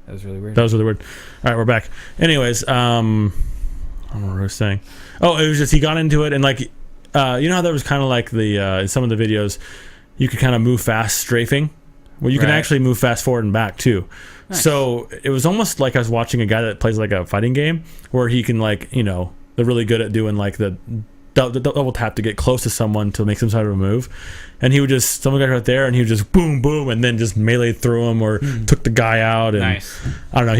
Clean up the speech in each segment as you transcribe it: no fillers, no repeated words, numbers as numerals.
That was really weird. That was really weird. All right, we're back. Anyways, I don't know what I was saying. Oh, it was just he got into it, and like, you know how there was kind of like the in some of the videos, you could kind of move fast strafing. Well, you can actually move fast forward and back too. Nice. So it was almost like I was watching a guy that plays like a fighting game where he can like, you know, they're really good at doing like the double tap to get close to someone to make some sort of a move, and he would just someone got right there and he would just boom boom and then just melee through him or took the guy out. And nice. I don't know,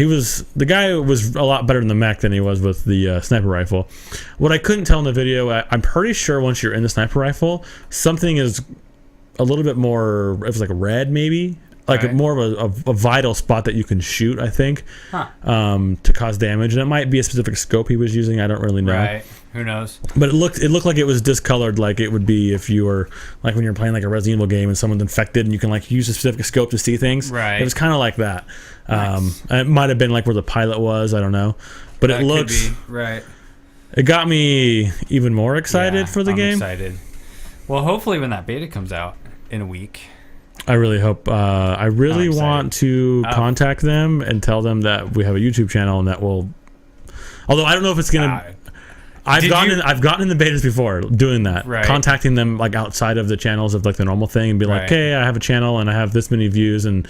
the guy was a lot better in the mech than he was with the sniper rifle. What I couldn't tell in the video, I'm pretty sure once you're in the sniper rifle, something is a little bit more, it was like red maybe, like more of a vital spot that you can shoot, I think, to cause damage, and it might be a specific scope he was using. I don't really know. Right. Who knows? But it looked like it was discolored, like it would be if you were like when you're playing like a Resident Evil game and someone's infected and you can like use a specific scope to see things. Right. It was kind of like that. Nice. It might have been like where the pilot was. I don't know, but that it looks right. It got me even more excited for the game. Excited. Well, hopefully when that beta comes out in a week. I really hope. I really want to contact them and tell them that we have a YouTube channel and that will. Although I don't know if it's gonna. I've gotten in the betas before doing that, contacting them like outside of the channels of like the normal thing and be like, hey, I have a channel and I have this many views and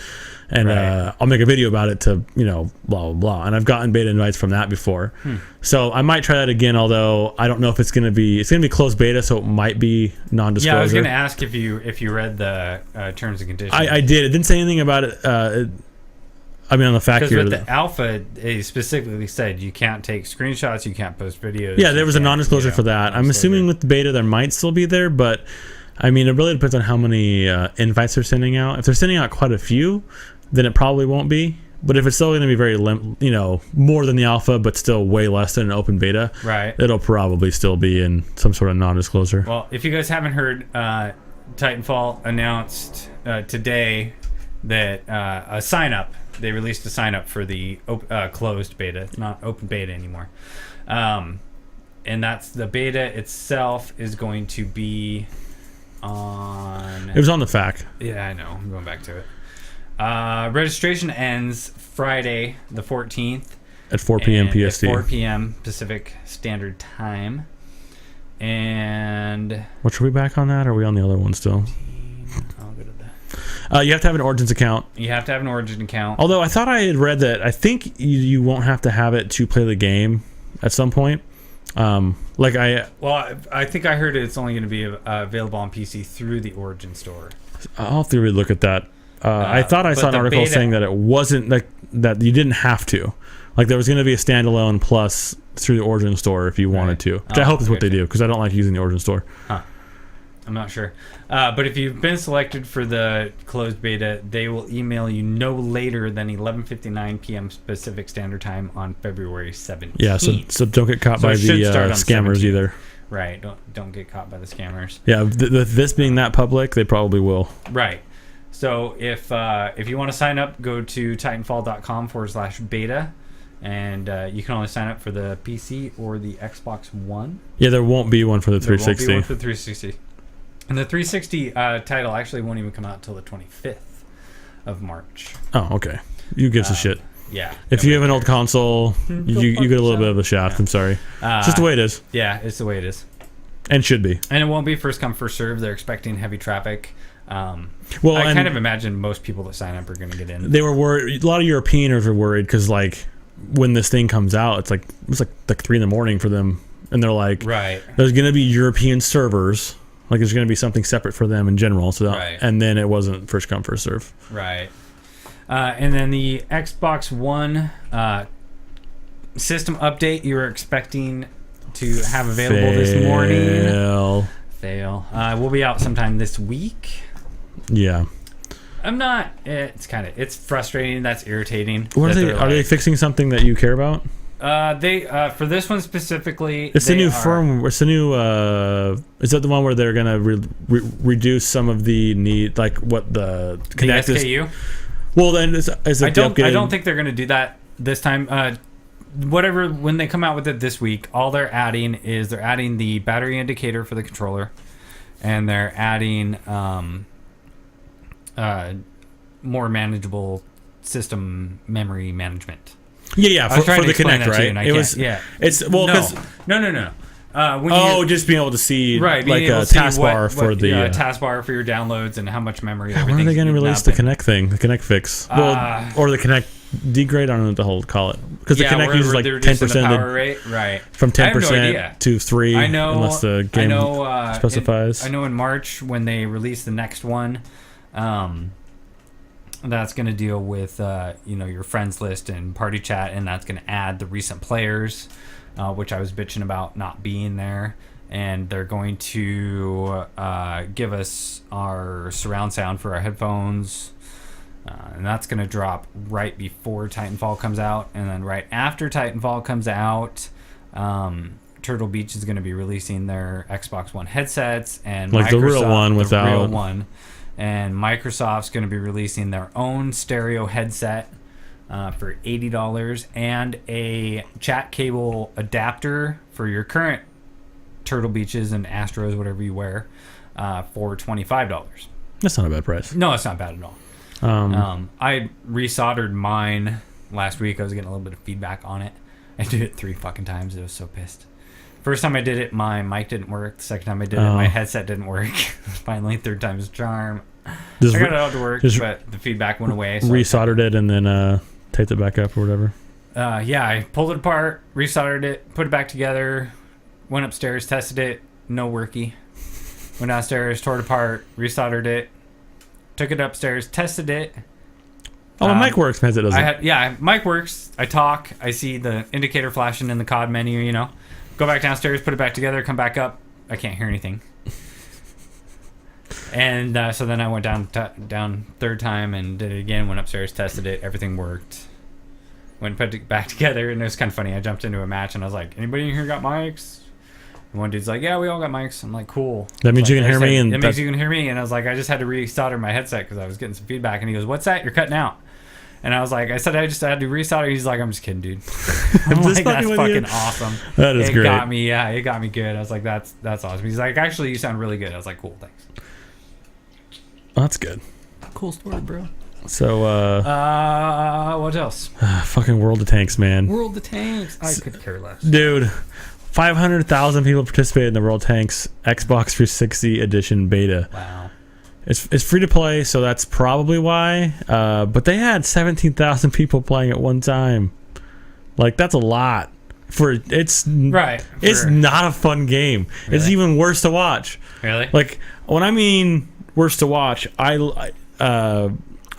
I'll make a video about it to, you know, blah blah blah. And I've gotten beta invites from that before, so I might try that again. Although I don't know if it's gonna be closed beta, so it might be non-disclosure. Yeah, I was gonna ask if you read the terms and conditions. I did. It didn't say anything about it. I mean, on the fact here, because with the alpha, they specifically said you can't take screenshots, you can't post videos. Yeah, there was a non-disclosure for that. I'm assuming with the beta there might still be there, but I mean, it really depends on how many invites they're sending out. If they're sending out quite a few, then it probably won't be. But if it's still going to be very, more than the alpha, but still way less than an open beta, it'll probably still be in some sort of non-disclosure. Well, if you guys haven't heard, Titanfall announced today that a sign-up. They released a sign-up for the closed beta. It's not open beta anymore. And that's the beta itself is going to be on... It was on the FAQ. Yeah, I know. I'm going back to it. Registration ends Friday the 14th. At 4 p.m. PST. At 4 p.m. Pacific Standard Time. And... What, are we back on that, or are we on the other one still? You have to have an Origins account. You have to have an Origin account. Although I thought I had read that I think you won't have to have it to play the game at some point. I think I heard it's only going to be available on PC through the Origin store. I'll have to really look at that. I thought I saw an article saying that it wasn't like that. You didn't have to. Like there was going to be a standalone plus through the Origin store if you wanted to. Which I hope is what they do, because I don't like using the Origin store. Huh. I'm not sure. But if you've been selected for the closed beta, they will email you no later than 11:59 p.m. Pacific Standard Time on February 17th. Yeah, so don't get caught by the scammers 17th. Either. Right, don't get caught by the scammers. Yeah, this being that public, they probably will. Right. So if you want to sign up, go to titanfall.com/beta. And you can only sign up for the PC or the Xbox One. Yeah, there won't be one for the 360. There won't be one for the 360. And the 360 title actually won't even come out until the 25th of March. Oh, okay. You gives a shit. Yeah. If you have an old console, you get a little bit of a shaft. Yeah. I'm sorry. It's just the way it is. Yeah, it's the way it is. And should be. And it won't be first come, first serve. They're expecting heavy traffic. I kind of imagine most people that sign up are going to get in. They were worried. A lot of Europeans are worried because, like, when this thing comes out, it's like 3 a.m. for them. And they're like, there's going to be European servers. Like there's going to be something separate for them in general, and then it wasn't first come first serve. Right. And then the Xbox One system update you were expecting to have available this morning. Fail. We'll be out sometime this week. Yeah. I'm not. It's frustrating. That's irritating. What are they fixing something that you care about? They for this one specifically. It's a new firm. It's a new. Is that the one where they're gonna reduce some of the need, like what the Kinect SKU? Well, then I don't think they're gonna do that this time. When they come out with it this week, all they're adding the battery indicator for the controller, and they're adding more manageable system memory management. Yeah, I was trying for to the explain Kinect, that to you, right? and I It can't. was. Yeah. It's well because No. just being able to see Right, like being able a to see taskbar for the. taskbar for your downloads and how much memory. When are they going to release the Kinect thing? The Kinect fix, or the Kinect degrade? I don't know what the whole call it, because the Kinect uses like 10% power rate, right? from I have no 10% idea. to 3, I know, unless the game specifies. I know in March when they release the next one, that's going to deal with your friends list and party chat, and that's going to add the recent players, which I was bitching about not being there. And they're going to give us our surround sound for our headphones, and that's going to drop right before Titanfall comes out. And then right after Titanfall comes out, Turtle Beach is going to be releasing their Xbox One headsets, and like the real one the real one. And Microsoft's going to be releasing their own stereo headset for $80 and a chat cable adapter for your current Turtle Beaches and Astros, whatever you wear, for $25. That's not a bad price. No, it's not bad at all. I resoldered mine last week. I was getting a little bit of feedback on it. I did it 3 fucking times. I was so pissed. First time I did it, my mic didn't work. The second time I did it, my headset didn't work. Finally, third time's a charm. I got it all to work, but the feedback went away. So resoldered it and then taped it back up or whatever. I pulled it apart, resoldered it, put it back together, went upstairs, tested it, no worky. Went downstairs, tore it apart, resoldered it, took it upstairs, tested it. Oh, my mic works, man. It doesn't. Mic works. I talk. I see the indicator flashing in the COD menu, Go back downstairs, put it back together, come back up. I can't hear anything. And so then I went down third time and did it again, went upstairs, tested it, everything worked. Went put it back together, and it was kind of funny. I jumped into a match, and I was like, anybody in here got mics? And one dude's like, yeah, we all got mics. I'm like, cool. That means you can hear me. That means you can hear me. And I was like, I just had to resolder my headset because I was getting some feedback. And he goes, what's that? You're cutting out. And I was like, I said I just had to resolder. He's like, I'm just kidding, dude. I'm like, that's fucking awesome. That is great. It got me, it got me good. I was like, that's awesome. He's like, actually, you sound really good. I was like, cool, thanks. Oh, that's good. Cool story, bro. So, what else? Fucking World of Tanks, man. World of Tanks. I could care less. Dude, 500,000 people participated in the World of Tanks Xbox 360 edition beta. Wow. It's free to play, so that's probably why. But they had 17,000 people playing at one time. Like, that's a lot. It's not a fun game. Really? It's even worse to watch. Really? Like, when I mean worse to watch, I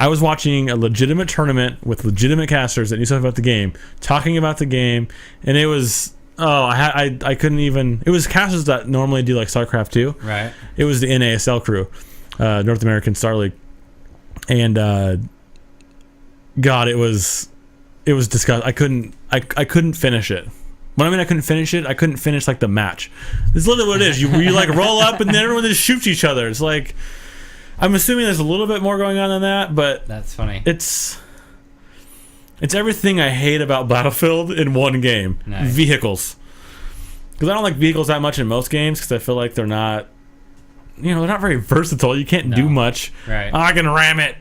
was watching a legitimate tournament with legitimate casters that knew something about the game, talking about the game, and it was I couldn't even. It was casters that normally do like StarCraft 2. Right. It was the NASL crew, North American Star League, and God, it was disgusting. I couldn't finish it. When I mean I couldn't finish it, I couldn't finish like the match. This is literally what it is. You like roll up and then everyone just shoots each other. It's like, I'm assuming there's a little bit more going on than that, but that's funny. It's everything I hate about Battlefield in one game. Nice. Vehicles. Because I don't like vehicles that much in most games because I feel like they're not very versatile. You can't do much. Right. I can ram it.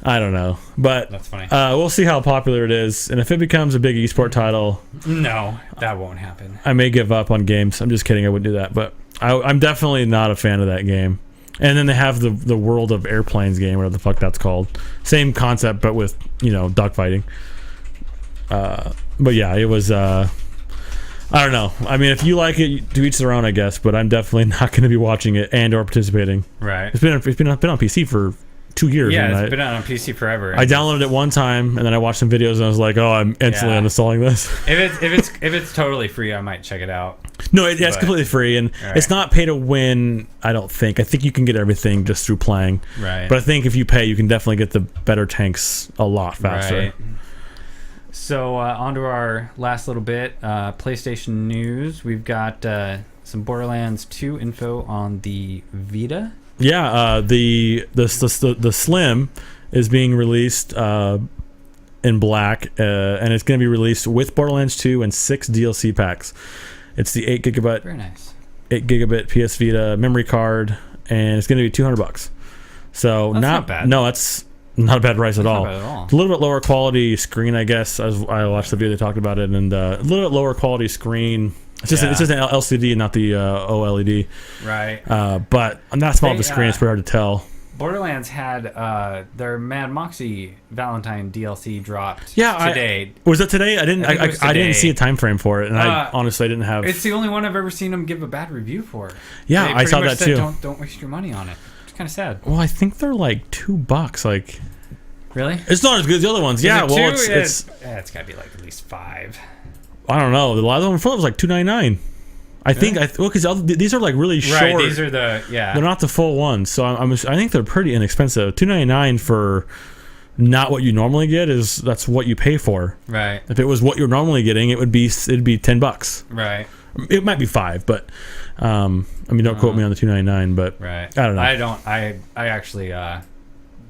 I don't know. But that's funny. We'll see how popular it is. And if it becomes a big esport title... No, that won't happen. I may give up on games. I'm just kidding. I wouldn't do that. But I'm definitely not a fan of that game. And then they have the World of Airplanes game, whatever the fuck that's called. Same concept, but with, dogfighting. But yeah, it was... I don't know. I mean, if you like it, to each their own, I guess. But I'm definitely not going to be watching it and or participating. Right. It's been on PC for 2 years. Yeah, it's been on PC forever. I downloaded it one time and then I watched some videos and I was like, oh, I'm instantly uninstalling this. If it's totally free, I might check it out. No, it's completely free, and it's not pay to win. I don't think. I think you can get everything just through playing. Right. But I think if you pay, you can definitely get the better tanks a lot faster. Right. So on to our last little bit, PlayStation news. We've got some Borderlands 2 info on the Vita. Yeah, the Slim is being released in black, and it's going to be released with Borderlands 2 and 6 DLC packs. It's the 8 gigabyte, very nice, 8 gigabit PS Vita memory card, and it's going to be $200. So that's not bad. No, it's Not a bad price at all. Not bad at all. A little bit lower quality screen, I guess. As I watched the video, they talked about it, and a little bit lower quality screen. It's just an LCD, not the OLED. Right. But on that small of the screen, it's pretty hard to tell. Borderlands had their Mad Moxie Valentine DLC dropped today. Was it today? I didn't see a time frame for it, and I honestly didn't have. It's the only one I've ever seen them give a bad review for. Yeah, I saw that too. Don't waste your money on it. It's kind of sad. Well, I think they're like $2. Like, really? It's not as good as the other ones. It's got to be like at least $5. I don't know. The last one before was like $2.99. I think because these are like really short. Right, these are they're not the full ones, so I think they're pretty inexpensive. $2.99 for not what you normally get that's what you pay for. Right. If it was what you're normally getting, it'd be $10. Right. It might be $5, but don't quote me on the $2.99. But right. I don't know. I actually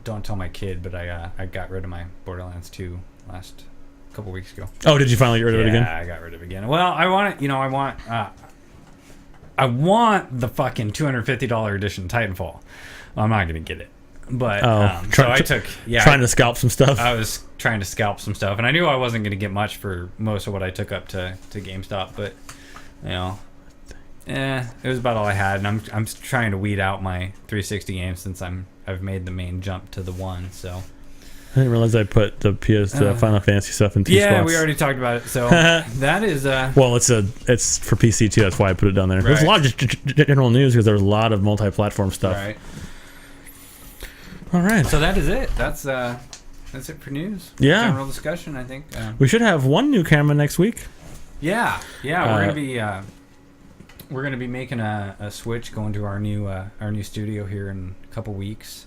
don't tell my kid, but I got rid of my Borderlands 2 last couple weeks ago. Oh, did you finally get rid of it again? Yeah, I got rid of it again. Well, I want it. I want the fucking $250 edition Titanfall. I'm not going to get it. But trying to scalp some stuff. I was trying to scalp some stuff, and I knew I wasn't going to get much for most of what I took up to GameStop, but it was about all I had, and I'm trying to weed out my 360 games since I've made the main jump to the one, so I didn't realize I put the Final Fantasy stuff in 2 spots. Yeah, we already talked about it. So that is well, it's for PC too. That's why I put it down there. Right. There's a lot of general news because there's a lot of multi-platform stuff. Right. All right. So that is it. That's it for news. Yeah. General discussion, I think. We should have one new camera next week. Yeah. We're gonna be making a switch, going to our new studio here in a couple weeks.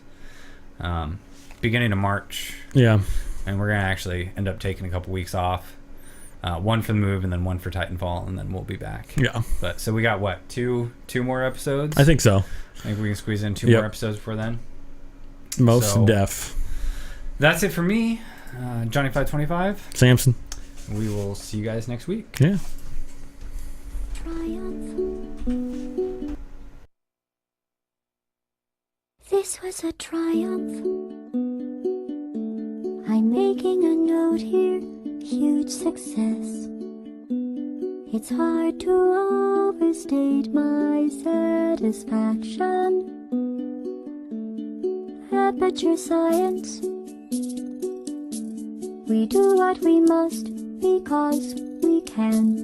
Beginning of March. Yeah. And we're going to actually end up taking a couple weeks off. One for the move and then one for Titanfall, and then we'll be back. Yeah. But so we got what? Two more episodes? I think so. I think we can squeeze in two more episodes before then. Most def. That's it for me. Johnny525. Samson. We will see you guys next week. Yeah. Triumph. This was a triumph. I'm making a note here, huge success. It's hard to overstate my satisfaction. Aperture science. We do what we must because we can.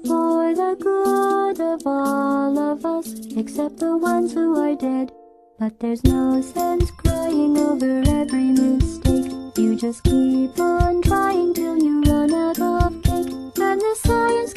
For the good of all of us, except the ones who are dead. But there's no sense crying over every mistake. You just keep on trying till you run out of cake. And the science